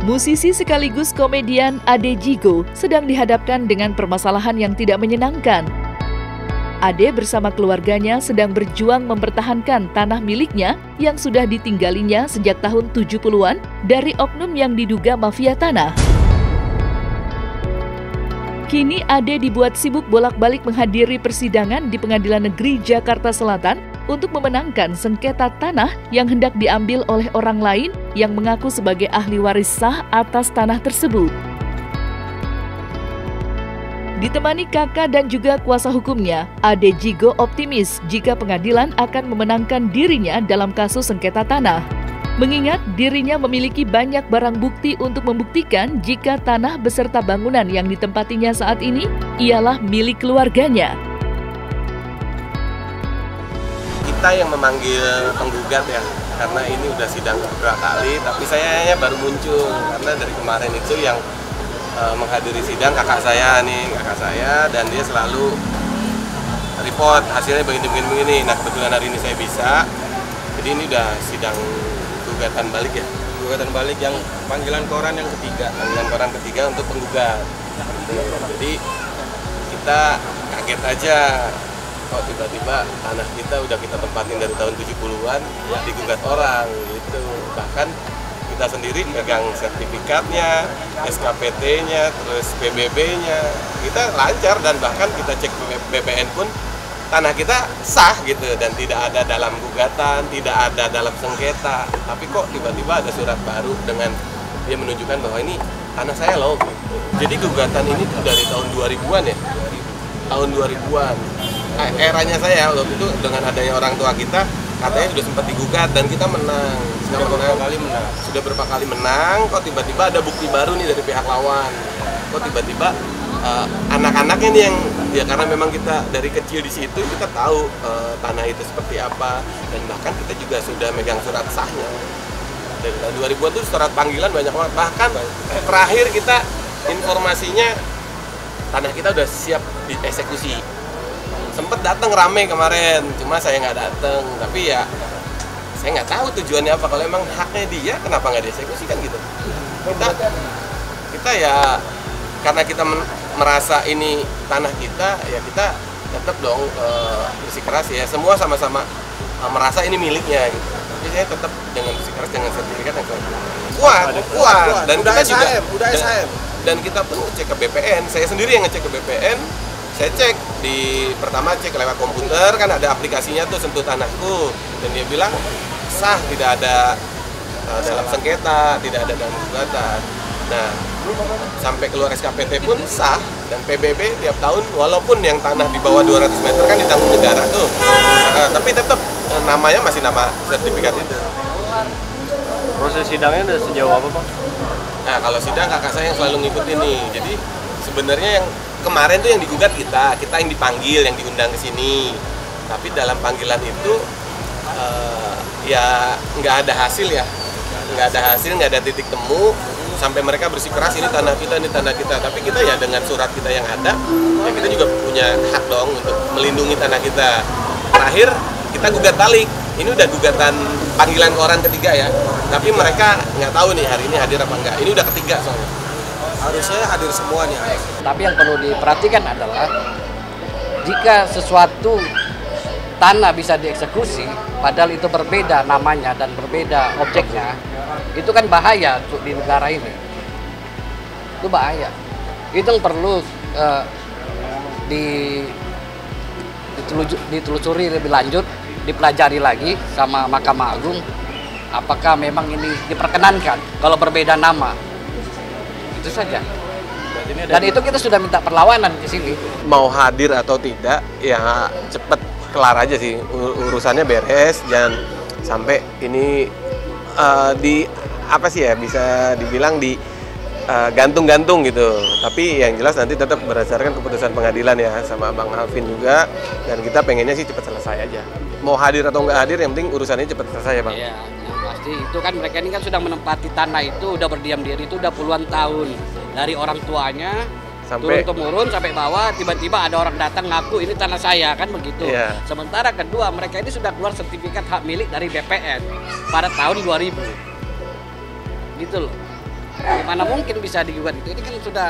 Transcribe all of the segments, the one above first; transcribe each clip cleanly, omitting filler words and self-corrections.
Musisi sekaligus komedian Ade Djigo sedang dihadapkan dengan permasalahan yang tidak menyenangkan. Ade bersama keluarganya sedang berjuang mempertahankan tanah miliknya yang sudah ditinggalinya sejak tahun 70-an dari oknum yang diduga mafia tanah. Kini Ade dibuat sibuk bolak-balik menghadiri persidangan di Pengadilan Negeri Jakarta Selatan untuk memenangkan sengketa tanah yang hendak diambil oleh orang lain yang mengaku sebagai ahli waris sah atas tanah tersebut. Ditemani kakak dan juga kuasa hukumnya, Ade Djigo optimis jika pengadilan akan memenangkan dirinya dalam kasus sengketa tanah. Mengingat dirinya memiliki banyak barang bukti untuk membuktikan jika tanah beserta bangunan yang ditempatinya saat ini ialah milik keluarganya. Kita yang memanggil penggugat ya, karena ini udah sidang beberapa kali, tapi sayangnya baru muncul karena dari kemarin itu yang menghadiri sidang kakak saya, dan dia selalu report hasilnya begini. Nah kebetulan hari ini saya bisa, jadi ini udah sidang gugatan balik ya, gugatan balik yang panggilan koran yang ketiga untuk penggugat. Jadi kita kaget aja. Kok tiba-tiba tanah kita udah kita tempatin dari tahun 70-an digugat orang gitu. Bahkan kita sendiri pegang sertifikatnya, SKPT-nya, terus PBB-nya. Kita lancar dan bahkan kita cek BPN pun tanah kita sah gitu dan tidak ada dalam gugatan, tidak ada dalam sengketa. Tapi kok tiba-tiba ada surat baru dengan dia menunjukkan bahwa ini tanah saya loh gitu. Jadi gugatan ini tuh dari tahun 2000-an ya. Tahun 2000-an. Eranya saya waktu itu dengan adanya orang tua kita katanya sudah sempat digugat dan kita menang. Sudah berapa kali menang, kok tiba-tiba ada bukti baru nih dari pihak lawan. Kok tiba-tiba anak-anaknya nih yang ya karena memang kita dari kecil di situ kita tahu tanah itu seperti apa dan bahkan kita juga sudah megang surat sahnya. Dari tahun 2000 tuh surat panggilan banyak banget. Bahkan terakhir kita informasinya tanah kita udah siap dieksekusi. Sempet datang rame kemarin, cuma saya nggak datang. Tapi ya saya nggak tahu tujuannya apa. Kalau emang haknya dia, kenapa nggak dieksekusi kan gitu? Kita ya karena kita merasa ini tanah kita, ya kita tetap dong bersikeras ya. Semua sama-sama merasa ini miliknya gitu. Tapi saya tetap dengan bersikeras dengan sertifikat yang kuat. Dan udah kita SHM, juga dan kita pun ngecek ke BPN. Saya sendiri yang ngecek ke BPN. Saya cek pertama cek lewat komputer kan ada aplikasinya tuh Sentuh Tanahku dan dia bilang sah, tidak ada dalam sengketa, tidak ada dalam gugatan. Nah sampai keluar SKPT pun sah dan PBB tiap tahun walaupun yang tanah di bawah 200 meter kan ditanggung negara tuh, tapi tetap namanya masih nama sertifikat itu. Proses sidangnya udah sejauh apa Pak? Nah kalau sidang kakak saya yang selalu ngikutin nih, jadi sebenarnya yang kemarin tuh yang digugat kita yang dipanggil, yang diundang ke sini. Tapi dalam panggilan itu ya nggak ada hasil ya, nggak ada titik temu sampai mereka bersikeras ini tanah kita. Tapi kita ya dengan surat kita yang ada, ya kita juga punya hak dong untuk melindungi tanah kita. Terakhir kita gugat balik. Ini udah gugatan panggilan koran ketiga ya. Tapi mereka nggak tahu nih hari ini hadir apa enggak. Ini udah ketiga soalnya. Harusnya hadir semua nih. Tapi yang perlu diperhatikan adalah jika sesuatu tanah bisa dieksekusi, padahal itu berbeda namanya dan berbeda objeknya, itu kan bahaya untuk di negara ini. Itu bahaya. Itu yang perlu ditelusuri lebih lanjut, dipelajari lagi sama Mahkamah Agung, apakah memang ini diperkenankan kalau berbeda nama. Itu saja. Dan itu kita sudah minta perlawanan di sini. Mau hadir atau tidak, ya cepet kelar aja sih urusannya beres, jangan sampai ini bisa dibilang gantung-gantung gitu. Tapi yang jelas nanti tetap berdasarkan keputusan pengadilan ya sama Bang Alvin juga, dan kita pengennya sih cepat selesai aja. Mau hadir atau nggak hadir, yang penting urusannya cepat selesai ya Bang. Iya. Pasti itu kan mereka ini kan sudah menempati tanah itu, udah berdiam diri itu udah puluhan tahun dari orang tuanya Sampai turun-temurun sampai bawah, tiba-tiba ada orang datang ngaku ini tanah saya, kan begitu. Iya. Sementara kedua, mereka ini sudah keluar sertifikat hak milik dari BPN pada tahun 2000. Gitu loh. Gimana mungkin bisa digugat itu? Ini kan sudah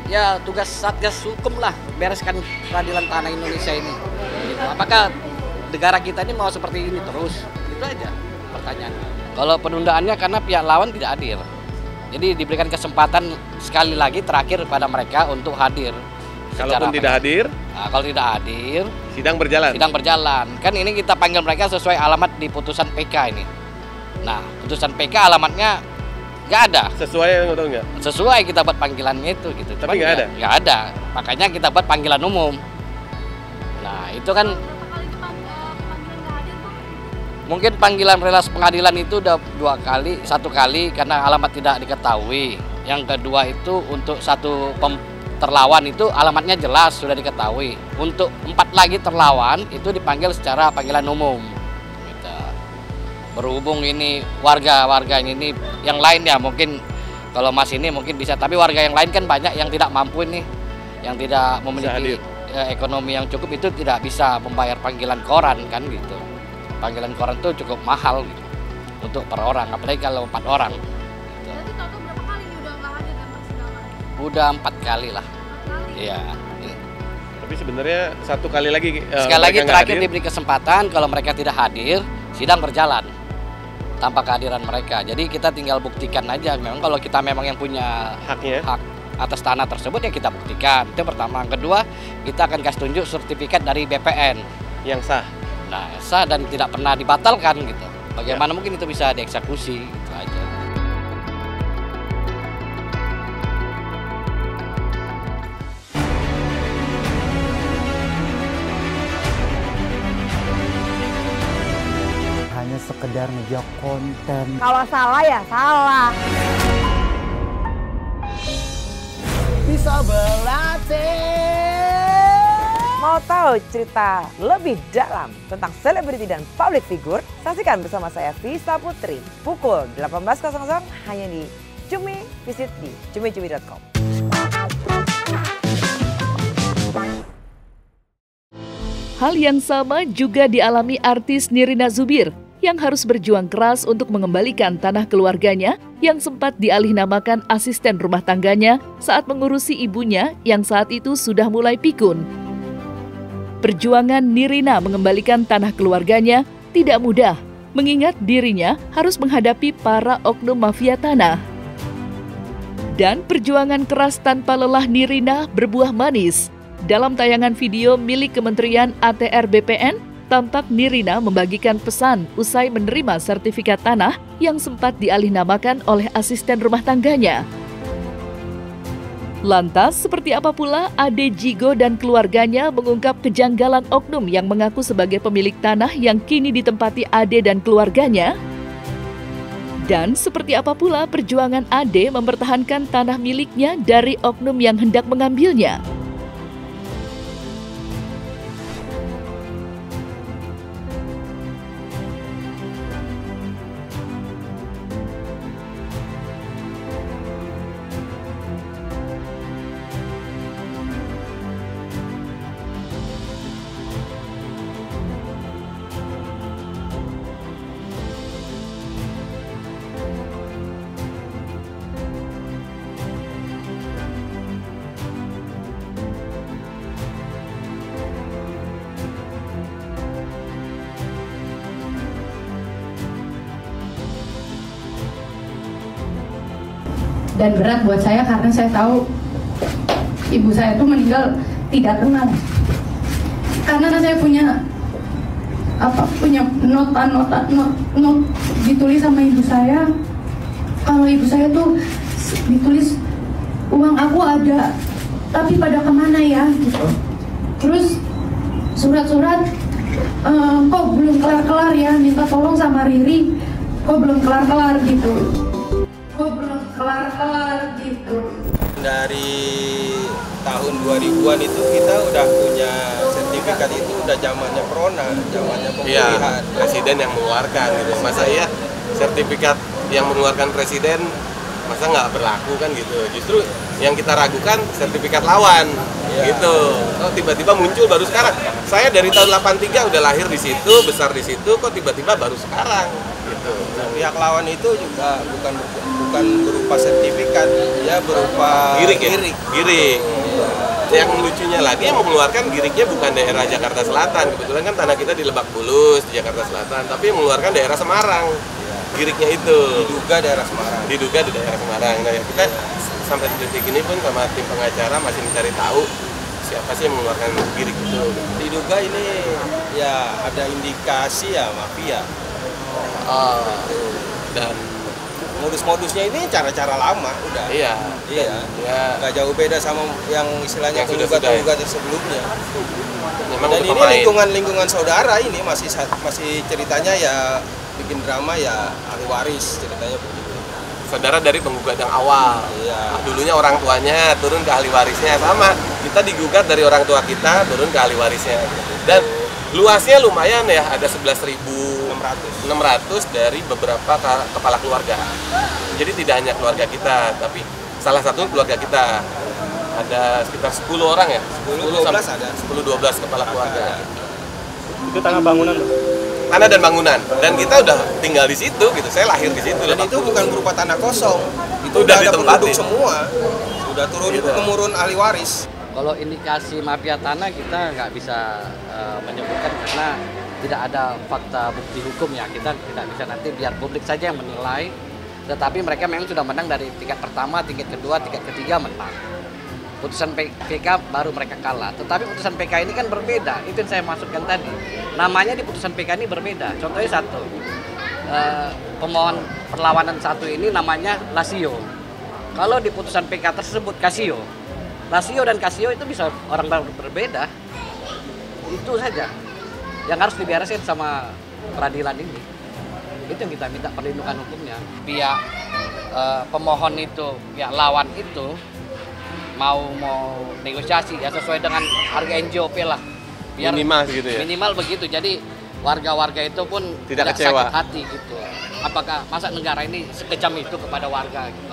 ya tugas Satgas Hukum lah, bereskan peradilan tanah Indonesia ini. Gitu. Apakah negara kita ini mau seperti ini terus? Itu aja pertanyaannya. Kalau penundaannya karena pihak lawan tidak hadir. Jadi diberikan kesempatan sekali lagi terakhir kepada mereka untuk hadir. kalaupun tidak hadir, Nah, kalau tidak hadir, sidang berjalan. sidang berjalan. Kan ini kita panggil mereka sesuai alamat di putusan PK ini. Nah, putusan PK alamatnya nggak ada. Sesuai atau enggak? Sesuai kita buat panggilannya itu gitu. Tapi nggak ada? Nggak ada. Makanya kita buat panggilan umum. Nah, itu kan mungkin panggilan relas pengadilan itu udah 2 kali, 1 kali karena alamat tidak diketahui. Yang kedua itu untuk satu terlawan itu alamatnya jelas sudah diketahui. Untuk 4 lagi terlawan itu dipanggil secara panggilan umum. Gitu. Berhubung ini warga ini yang lain ya mungkin kalau Mas ini mungkin bisa, tapi warga yang lain kan banyak yang tidak mampu ini, yang tidak memiliki ekonomi yang cukup itu tidak bisa membayar panggilan koran kan gitu. Panggilan koran itu cukup mahal gitu untuk per orang, apalagi kalau 4 orang. Gitu. Berarti total berapa kali nih udah nggak hadir kan persidangan? Udah 4 kali lah. 4 kali? Iya. Tapi sebenarnya 1 kali lagi. Sekali lagi mereka nggak terakhir hadir. diberi kesempatan kalau mereka tidak hadir, sidang berjalan tanpa kehadiran mereka. Jadi kita tinggal buktikan aja. Memang kalau kita memang yang punya Haknya. hak atas tanah tersebut ya kita buktikan. Itu pertama. Kedua, kita akan kasih tunjuk sertifikat dari BPN Yang sah. nah sah dan tidak pernah dibatalkan gitu. Bagaimana mungkin itu bisa dieksekusi gitu aja. Hanya sekedar ngejar konten. Kalau salah ya salah. Bisa berlatih. Mau tahu cerita lebih dalam tentang selebriti dan public figure? Saksikan bersama saya Vista Putri pukul 18.00 hanya di Cumi. Visit di cumi-cumi.com. Hal yang sama juga dialami artis Nirina Zubir yang harus berjuang keras untuk mengembalikan tanah keluarganya yang sempat dialihnamakan asisten rumah tangganya saat mengurusi ibunya yang saat itu sudah mulai pikun. Perjuangan Nirina mengembalikan tanah keluarganya tidak mudah, mengingat dirinya harus menghadapi para oknum mafia tanah. Dan perjuangan keras tanpa lelah Nirina berbuah manis. Dalam tayangan video milik Kementerian ATR BPN, tampak Nirina membagikan pesan usai menerima sertifikat tanah yang sempat dialihnamakan oleh asisten rumah tangganya. Lantas, seperti apa pula Ade Jigo dan keluarganya mengungkap kejanggalan oknum yang mengaku sebagai pemilik tanah yang kini ditempati Ade dan keluarganya? Dan seperti apa pula perjuangan Ade mempertahankan tanah miliknya dari oknum yang hendak mengambilnya? Dan berat buat saya karena saya tahu ibu saya itu meninggal tidak tenang. Karena saya punya not ditulis sama ibu saya. Kalau ibu saya tuh ditulis uang aku ada, tapi pada kemana ya gitu. Terus surat-surat kok belum kelar-kelar ya, minta tolong sama Riri, kok belum kelar-kelar gitu. Kelar-kelar gitu. Dari tahun 2000-an itu kita udah punya sertifikat itu udah zamannya Prona, zamannya pemulihan. Presiden yang mengeluarkan gitu. Masa iya sertifikat yang mengeluarkan presiden masa nggak berlaku kan gitu. Justru yang kita ragukan sertifikat lawan gitu. Kok tiba-tiba muncul baru sekarang. Saya dari tahun 83 udah lahir di situ, besar di situ, kok tiba-tiba baru sekarang gitu. Nah, pihak lawan itu juga bukan berupa sertifikat, ya berupa girik. Yang lucunya lagi yang mengeluarkan giriknya bukan daerah Jakarta Selatan. Kebetulan kan tanah kita di Lebak Bulus, di Jakarta Selatan, tapi yang mengeluarkan daerah Semarang. Giriknya itu diduga daerah Semarang. Diduga di daerah Semarang. Nah, kita sampai detik ini pun sama tim pengacara masih mencari tahu siapa sih yang mengeluarkan girik itu. Diduga ini ya ada indikasi ya mafia. Dan modus-modusnya ini cara-cara lama udah. Iya. Nggak jauh beda sama yang istilahnya penggugat sebelumnya. Memang dan ini lingkungan saudara ini masih ceritanya ya bikin drama ya ahli waris ceritanya begitu. Saudara dari penggugat yang awal. Iya. Dulunya orang tuanya turun ke ahli warisnya sama. Kita digugat dari orang tua kita turun ke ahli warisnya. Dan luasnya lumayan ya, ada 11.600 dari beberapa kepala keluarga. Jadi tidak hanya keluarga kita, tapi salah satu keluarga kita. Ada sekitar 10 orang ya? 10-12 ada. 10-12 kepala keluarga. Itu tanah bangunan tuh? Tanah dan bangunan. Dan kita udah tinggal di situ gitu. Saya lahir di situ. Dan itu bukan berupa tanah kosong. Itu udah ada penduduk ditempatin semua. Sudah temurun ahli waris. Kalau indikasi mafia tanah kita nggak bisa menyebutkan karena tidak ada fakta bukti hukum ya. Kita tidak bisa, nanti biar publik saja yang menilai. Tetapi mereka memang sudah menang dari tingkat pertama, tingkat kedua, tingkat ketiga menang. Putusan PK baru mereka kalah. Tetapi putusan PK ini kan berbeda. Itu yang saya maksudkan tadi. Namanya di putusan PK ini berbeda. Contohnya satu, pemohon perlawanan satu ini namanya Lasio. Kalau di putusan PK tersebut Casio. Lasio dan Casio itu bisa orang berbeda. Itu saja yang harus diberesin sama peradilan ini. Itu yang kita minta perlindungan hukumnya. Pihak pemohon itu, pihak lawan itu mau negosiasi ya sesuai dengan harga NJOP lah. Biar minimal gitu ya. Minimal begitu. Jadi warga-warga itu pun tidak kecewa, sakit hati gitu. Apakah masa negara ini sekejam itu kepada warga gitu.